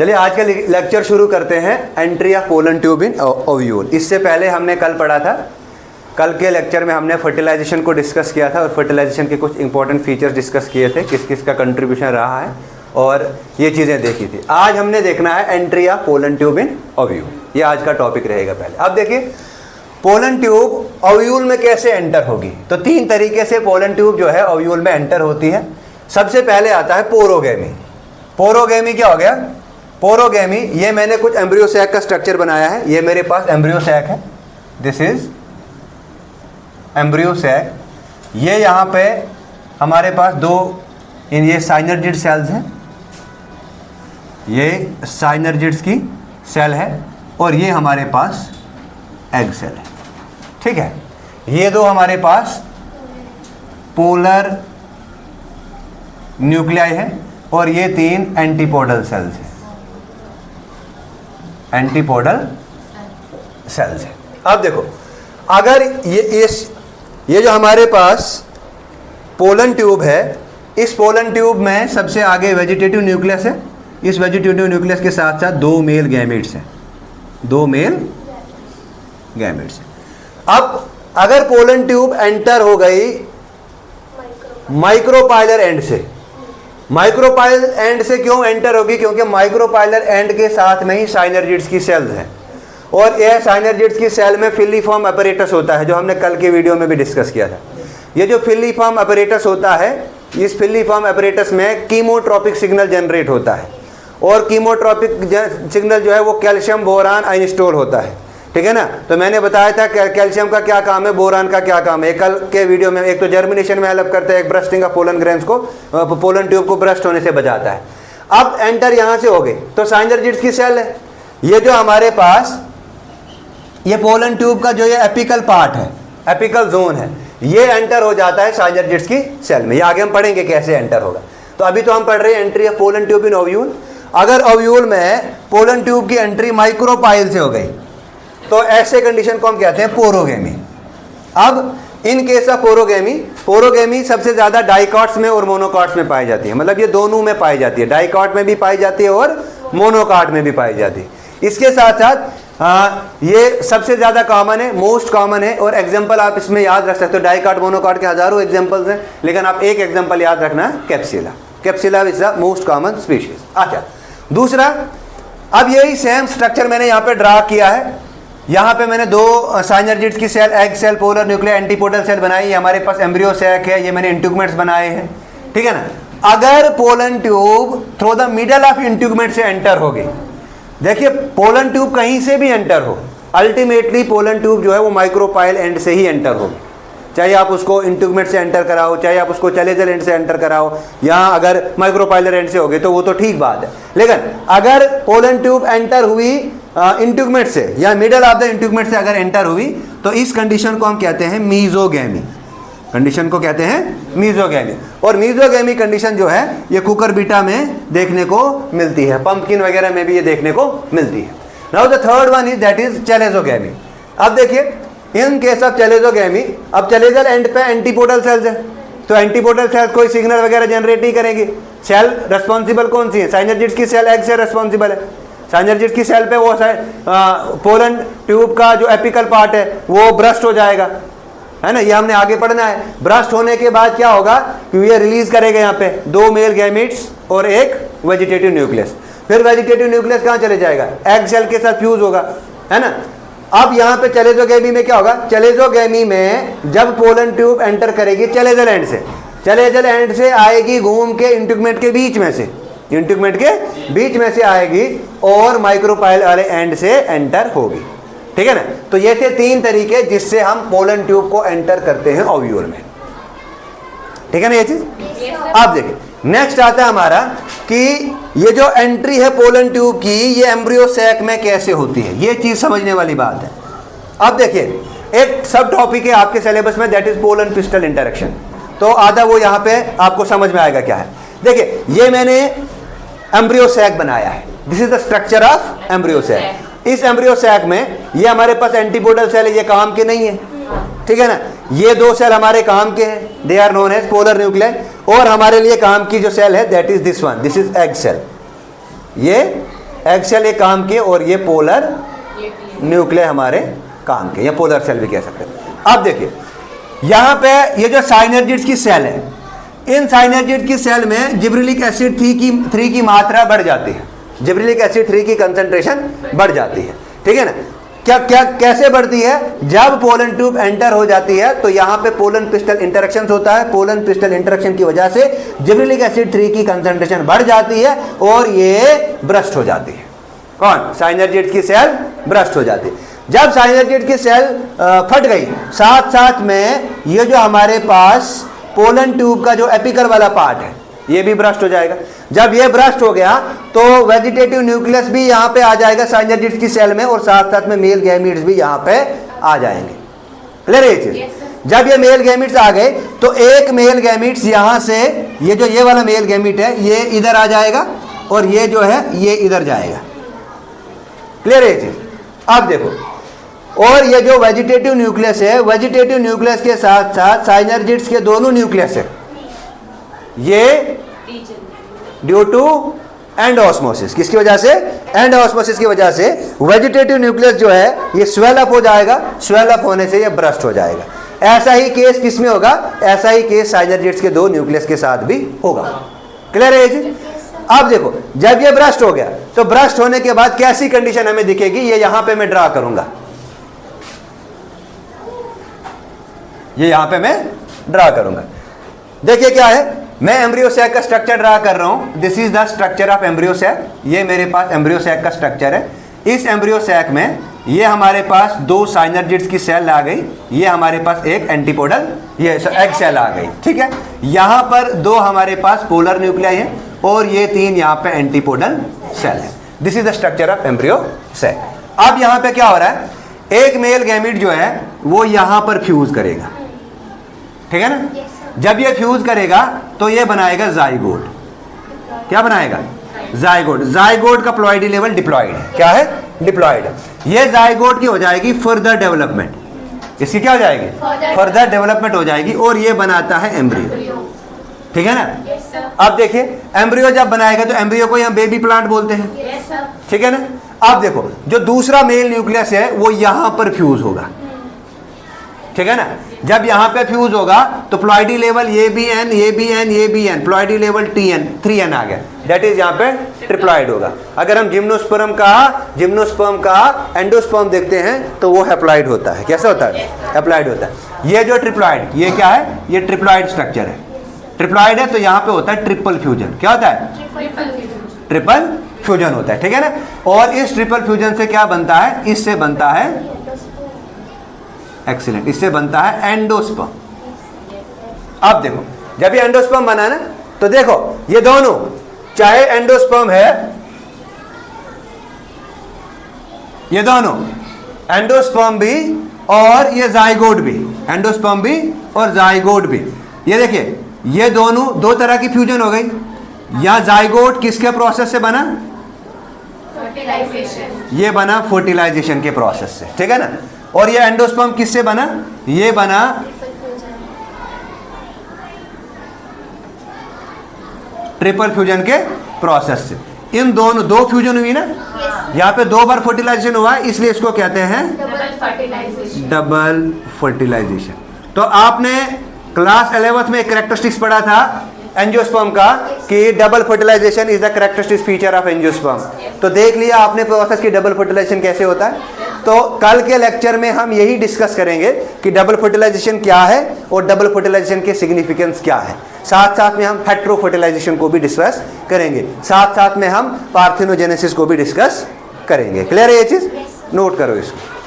चलिए आज का लेक्चर शुरू करते हैं, entry of pollen tube in ovule. इससे पहले हमने कल पढ़ा था, कल के लेक्चर में हमने फर्टिलाइजेशन को डिस्कस किया था और फर्टिलाइजेशन के कुछ इंपॉर्टेंट फीचर्स डिस्कस किए थे, किस किस का कंट्रीब्यूशन रहा है और ये चीज़ें देखी थी। आज हमने देखना है entry of pollen tube in ovule, ये आज का टॉपिक रहेगा। पहले अब देखिए पोलन ट्यूब ओव्यूल में कैसे एंटर होगी। तो तीन तरीके से पोलन ट्यूब जो है ओव्यूल में एंटर होती है। सबसे पहले आता है पोरोगेमी। पोरोगेमी क्या हो गया? पोरोगेमी, ये मैंने कुछ एम्ब्रियो सैक का स्ट्रक्चर बनाया है। ये मेरे पास एम्ब्रियो सैक है, दिस इज एम्ब्रियो सैक। ये यहाँ पे हमारे पास ये साइनर्जिड सेल्स हैं, ये साइनर्जिड्स की सेल है और ये हमारे पास एग सेल है, ठीक है। ये दो हमारे पास पोलर न्यूक्लियाई है और ये तीन एंटीपोडल सेल्स हैं, एंटीपोडल सेल्स है। अब देखो, अगर ये जो हमारे पास पोलन ट्यूब है, इस पोलन ट्यूब में सबसे आगे वेजिटेटिव न्यूक्लियस है। इस वेजिटेटिव न्यूक्लियस के साथ साथ दो मेल गैमेट्स हैं, दो मेल गैमेट्स हैं। अब अगर पोलन ट्यूब एंटर हो गई माइक्रोपाइलर एंड से, माइक्रोपाइलर एंड से क्यों एंटर होगी? क्योंकि माइक्रोपाइलर एंड के साथ में ही साइनर्जिड्स की सेल्स हैं और यह साइनर्जिड्स की सेल में फिलीफॉर्म अपैरेटस होता है, जो हमने कल के वीडियो में भी डिस्कस किया था। ये जो फिलीफॉर्म अपैरेटस होता है, इस फिलीफॉर्म अपैरेटस में कीमोट्रोपिक सिग्नल जनरेट होता है और कीमोट्रोपिक सिग्नल जो है वो कैल्शियम बोरान आइंस्टोल होता है, ठीक है ना। तो मैंने बताया था कैल्शियम का क्या काम है, बोरान का क्या काम है। कल के वीडियो में एक तो जर्मिनेशन में हेल्प करता है, एक ब्रस्टिंग ऑफ पोलन ग्रेन्स को, पोलन ट्यूब को ब्रस्ट होने से बचाता है। अब एंटर यहाँ से हो गई तो साइनर्जिड्स की सेल है। ये जो हमारे पास ये पोलन ट्यूब का जो ये एपिकल पार्ट है, एपिकल जोन है, ये एंटर हो जाता है साइनर्जिड्स की सेल में। ये आगे हम पढ़ेंगे कैसे एंटर होगा। तो अभी तो हम पढ़ रहे हैं entry of pollen tube in ovule. अगर ओव्यूल में पोलन ट्यूब की एंट्री माइक्रोपाइल से हो गई तो ऐसे कंडीशन को हम कहते हैं पोरोगेमी। अब इन केस ऑफ पोरोगेमी, पोरोगेमी सबसे ज्यादा डाइकॉट्स में और मोनोकॉट्स में पाई जाती है, मतलब ये दोनों में पाई जाती है, डाइकॉट में भी पाई जाती है और मोनोकॉट में भी पाई जाती है। इसके साथ साथ ये सबसे ज्यादा कॉमन है, मोस्ट कॉमन है। और एग्जांपल आप इसमें याद रख सकते हो, डाइकॉट मोनोकॉट के हजारों एग्जांपल्स हैं, लेकिन आप एक एग्जांपल याद रखना है, Capsella. Capsella is the most common species. अच्छा, दूसरा, अब यही सेम स्ट्रक्चर मैंने यहाँ पे ड्रा किया है। यहाँ पे मैंने दो साइनर्जिड्स की cell, egg cell, polar nuclear, antipodal cell बनाई है। हमारे पास एम्ब्रियो सैक है, ये मैंने इंट्यूगमेंट्स बनाए हैं, ठीक है ना। अगर pollen tube through the middle of integument से एंटर होगी, देखिए पोलन ट्यूब कहीं से भी एंटर हो, अल्टीमेटली पोलन ट्यूब जो है वो माइक्रोपाइल एंड से ही एंटर होगी। चाहे आप उसको इंट्यूगमेंट से एंटर कराओ, चाहे आप उसको चलेजल एंड से एंटर कराओ, यहाँ अगर माइक्रोपाइलर एंड से हो गए तो वो तो ठीक बात है। लेकिन अगर पोलन ट्यूब एंटर हुई इंट्यूगमेंट से या मिडल ऑफ द इंट्यूगमेंट से अगर एंटर हुई तो इस कंडीशन को हम कहते हैं मीजोगेमी। कंडीशन को कहते हैं मीजोगेमी। और मीजोगेमी कंडीशन जो है ये कुकर बीटा में देखने को मिलती है, पंपकिन वगैरह में भी ये देखने को मिलती है। Now the third one is that is chalazogamy. अब देखिए इन केस ऑफ चलेजोगेमी, अब चलेजल एंड पे एंटीपोडल सेल्स है, तो एंटीपोडल सेल्स कोई सिग्नल वगैरह जनरेट नहीं करेंगी। सेल रेस्पॉन्सिबल कौन सी है? साइनर्जिड्स की सेल एग से रेस्पॉन्सिबल है। साइनर्जिड्स की सेल पे वो पोलन ट्यूब का जो एपिकल पार्ट है वो ब्रस्ट हो जाएगा, है ना। ये हमने आगे पढ़ना है। ब्रस्ट होने के बाद क्या होगा कि ये रिलीज करेगा यहाँ पे दो मेल गैमेट्स और एक वेजिटेटिव न्यूक्लियस। फिर वेजिटेटिव न्यूक्लियस कहाँ चले जाएगा? एग सेल के साथ फ्यूज होगा, है ना। अब यहाँ पे चलेजोगेमी में क्या होगा? चलेजोगेमी में जब पोलन ट्यूब एंटर करेगी चलेजल एंड से, चलेजल एंड से आएगी घूम के इंट्यूगमेंट के बीच में से, इंट्यूगमेंट के बीच में से आएगी और माइक्रोपाइल वाले एंड से एंटर होगी, ठीक है ना। तो ये थे तीन तरीके जिससे हम पोलन ट्यूब को एंटर करते हैं ओव्यूल में, ठीक है ना ये चीज। अब देखिए नेक्स्ट आता है हमारा कि ये जो एंट्री है पोलन ट्यूब की, ये एम्ब्रियो सैक में कैसे होती है, ये चीज समझने वाली बात है। अब देखिए एक सब टॉपिक है आपके सिलेबस में, that is pollen pistol interaction. तो आधा वो यहाँ पे आपको समझ में आएगा क्या है। देखिए ये मैंने एम्ब्रियो सैक बनाया है, this is the structure of embryo sac. इस एम्ब्रियो सैक में ये हमारे पास एंटीपोडल सेल है, ये काम के नहीं है, ठीक है ना। ये दो सेल हमारे काम के हैं, they are known as polar nuclear. और हमारे लिए काम की जो सेल है that is this one, this is egg cell. ये एग सेल एक काम के और ये पोलर न्यूक्लियस हमारे काम के, या पोलर सेल भी कह सकते हैं। अब देखिए यहाँ पे ये जो साइनर्जिड्स की सेल है, इन साइनर्जिड की सेल में जिब्रेलिक एसिड 3 की मात्रा बढ़ जाती है, जिब्रेलिक एसिड 3 की कंसंट्रेशन बढ़ जाती है, ठीक है ना। क्या क्या कैसे बढ़ती है? जब पोलन ट्यूब एंटर हो जाती है तो यहाँ पे पोलन पिस्टल इंटरेक्शन होता है, पोलन पिस्टल इंटरेक्शन की वजह से जिब्रेलिक एसिड 3 की कंसंट्रेशन बढ़ जाती है और ये ब्रस्ट हो जाती है। कौन? साइनर्जिड की सेल ब्रस्ट हो जाती है। जब साइनर्जिड की सेल फट गई, साथ साथ में ये जो हमारे पास पोलन ट्यूब का जो एपिकल वाला पार्ट है ये भी ब्रस्ट हो जाएगा। जब ये ब्रस्ट हो गया तो वेजिटेटिव न्यूक्लियस भी यहाँ पे आ जाएगा साइनर्जिड्स की सेल में, और साथ साथ में मेल गैमीट्स भी यहाँ पे आ जाएंगे। क्लियर है ये चीज? जब ये मेल गैमीट्स आ गए तो एक मेल गैमीट्स यहाँ से, ये वाला मेल गैमीट है ये इधर आ जाएगा और ये जो है ये इधर जाएगा। क्लियर है ये चीज? अब देखो, और ये जो वेजिटेटिव न्यूक्लियस है, वेजिटेटिव न्यूक्लियस के साथ साथ साइनर्जिड्स के दोनों न्यूक्लियस है, ये ड्यू टू एंडोस्मोसिस, किसकी वजह से? एंडोस्मोसिस की वजह से वेजिटेटिव न्यूक्लियस जो है ये स्वेल अप हो जाएगा, स्वेल अप होने से ये ब्रस्ट हो जाएगा। ऐसा ही केस किसमें होगा? ऐसा ही केस साइनर्जिड्स के दो न्यूक्लियस के साथ भी होगा। क्लियर है ये चीज? अब देखो, जब ये ब्रस्ट हो गया तो ब्रस्ट होने के बाद कैसी कंडीशन हमें दिखेगी, ये यहां पे मैं ड्रा करूंगा, ये यहां पे मैं ड्रा करूंगा। देखिए क्या है, मैं एम्ब्रियो सैक का स्ट्रक्चर ड्रा कर रहा हूं। This is the structure of embryo sac. ये मेरे पास एम्ब्रियो सैक का स्ट्रक्चर है। इस एम्ब्रियो सैक में ये हमारे पास दो साइनर्जिड्स की सेल आ गई, ये हमारे पास एक एंटीपोडल ये एग सेल आ गई, ठीक है। यहां पर दो हमारे पास पोलर न्यूक्लियाई है और ये 3 यहां पे एंटीपोडल सेल है। This is the structure of embryo sac. अब यहां पे क्या हो रहा है, एक मेल गैमीट जो है वो यहां पर फ्यूज करेगा, ठीक है ना। जब ये फ्यूज करेगा तो ये बनाएगा जाइगोट। क्या बनाएगा? जाइगोट। जाइगोट का प्लॉइडी लेवल डिप्लॉइड है। क्या है? डिप्लॉइड। ये जाइगोट की हो जाएगी फर्दर डेवलपमेंट, इसकी क्या हो जाएगी? फर्दर डेवलपमेंट हो जाएगी और ये बनाता है एम्ब्रियो, ठीक है ना। अब देखिए, एम्ब्रियो जब बनाएगा तो एम्ब्रियो को यहाँ बेबी प्लांट बोलते हैं, ठीक है ना। अब देखो, जो दूसरा मेल न्यूक्लियस है वो यहां पर फ्यूज होगा, ठीक है ना। जब यहां पे फ्यूज होगा तो प्लॉइडी लेवल ये भी N, ploidy level Tn 3n आ गया, दैट इज यहां पे ट्रिप्लॉइड होगा। अगर हम जिम्नोस्पर्म का एंडोस्पर्म देखते हैं तो वो हैप्लॉइड होता है। कैसा होता है? हैप्लॉइड होता है। ये जो ट्रिप्लॉइड, ये क्या है? ये ट्रिप्लॉइड स्ट्रक्चर है। ट्रिप्लॉइड है तो यहां पे होता है ट्रिपल फ्यूजन। क्या होता है? ट्रिपल फ्यूजन होता है, ठीक है ना। और इस ट्रिपल फ्यूजन से क्या बनता है? इससे बनता है, एक्सीलेंट, इससे बनता है एंडोस्पर्म। अब देखो, जब ये एंडोस्पर्म बना ना तो देखो ये दोनों, चाहे एंडोस्पर्म है, ये दोनों एंडोस्पर्म भी और ये जाइगोट भी, एंडोस्पर्म भी और जाइगोट भी, ये देखिए ये दोनों दो तरह की फ्यूजन हो गई। या जाइगोट किसके प्रोसेस से बना? फर्टिलाइजेशन। ये बना फर्टिलाइजेशन के प्रोसेस से, ठीक है ना। और ये एंडोस्पर्म किससे बना? ये बना ट्रिपल फ्यूजन के प्रोसेस से। इन दोनों दो फ्यूजन हुई ना, यहाँ पे 2 बार फर्टिलाइजेशन हुआ है, इसलिए इसको कहते हैं डबल फर्टिलाइजेशन। तो आपने क्लास 11th में एक कैरेक्टरिस्टिक्स पढ़ा था एंजियोस्पर्म का कि double fertilization is the characteristic feature of angiosperm. तो देख लिया आपने प्रोसेस की डबल फर्टिलाइजेशन कैसे होता है। तो कल के लेक्चर में हम यही डिस्कस करेंगे कि डबल फर्टिलाइजेशन क्या है और डबल फर्टिलाइजेशन के सिग्निफिकेंस क्या है। साथ साथ में हम हेटेरो फर्टिलाइजेशन को भी डिस्कस करेंगे, साथ साथ में हम पार्थिनोजेनेसिस को भी डिस्कस करेंगे। क्लियर है ये चीज? नोट करो इसको।